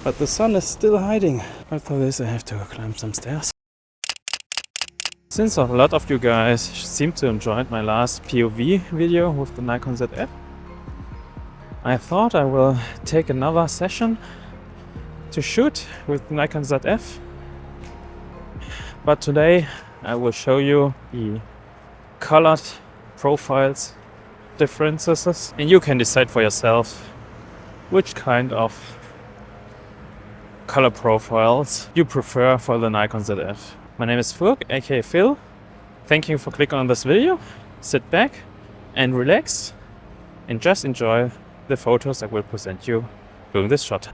But the sun is still hiding. But for this I have to climb some stairs. Since a lot of you guys seem to enjoy my last POV video with the Nikon ZF, I thought I will take another session to shoot with the Nikon ZF. But today I will show you the colored profiles differences, and you can decide for yourself which kind of color profiles you prefer for the Nikon ZF. My name is Furk, aka Phil. Thank you for clicking on this video. Sit back and relax and just enjoy the photos I will present you during this shot.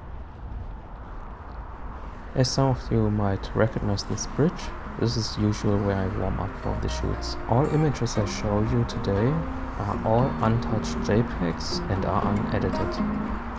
As some of you might recognize this bridge, this is usually where I warm up for the shoots. All images I show you today are all untouched JPEGs and are unedited.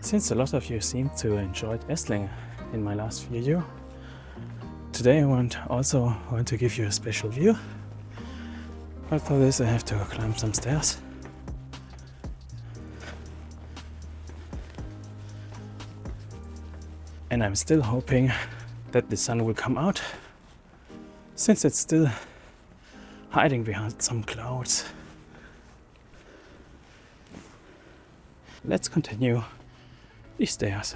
Since a lot of you seem to enjoy Esslingen in my last video, today I also want to give you a special view. But for this I have to climb some stairs. And I'm still hoping that the sun will come out, since it's still hiding behind some clouds. Let's continue these stairs.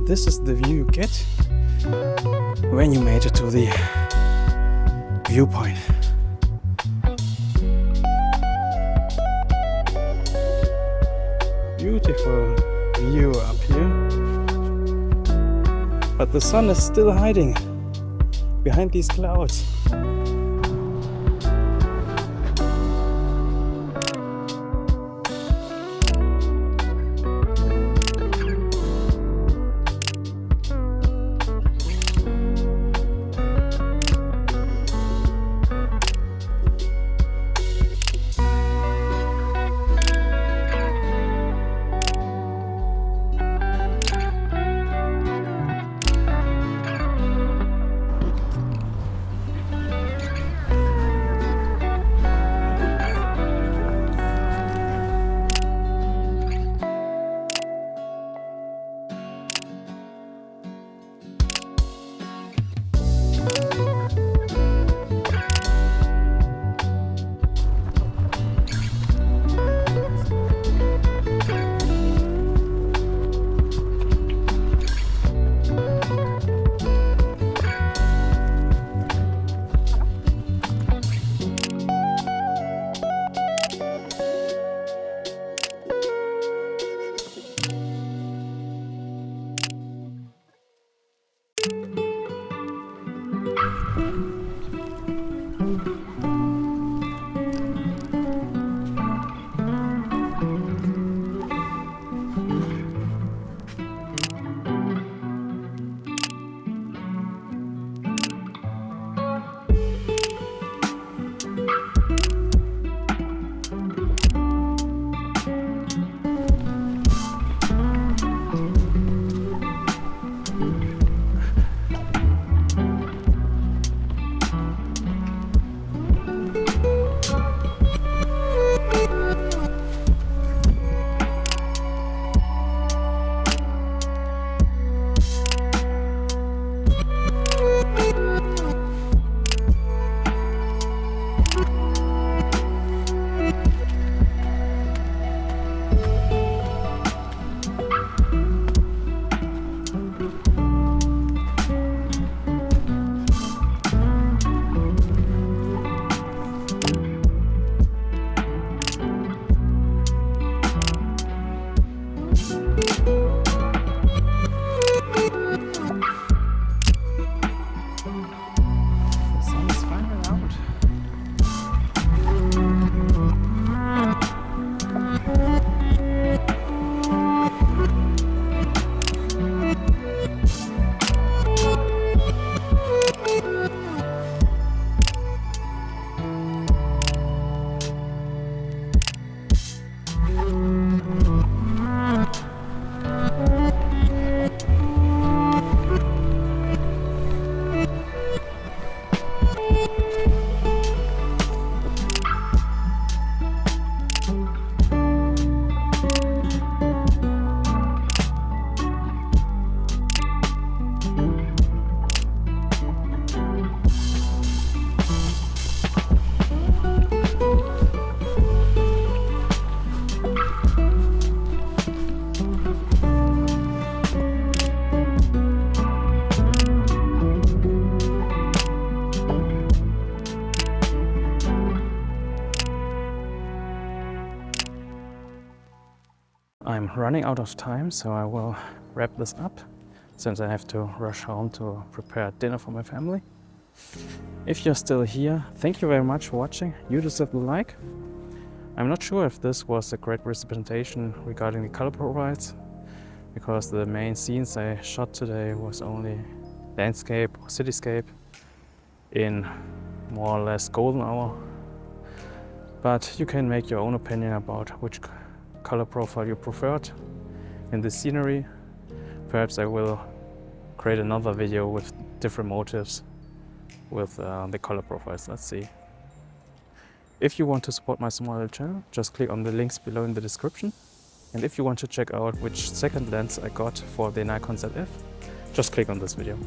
This is the view you get when you made it to the viewpoint. Beautiful view up here. But the sun is still hiding behind these clouds. I'm running out of time, so I will wrap this up since I have to rush home to prepare dinner for my family. If you're still here, thank you very much for watching. You deserve the like. I'm not sure if this was a great representation regarding the color profiles, because the main scenes I shot today was only landscape or cityscape in more or less golden hour. But you can make your own opinion about which color profile you preferred in the scenery. Perhaps I will create another video with different motives with the color profiles. Let's see. If you want to support my small little channel, just click on the links below in the description. And if you want to check out which second lens I got for the Nikon ZF, just click on this video.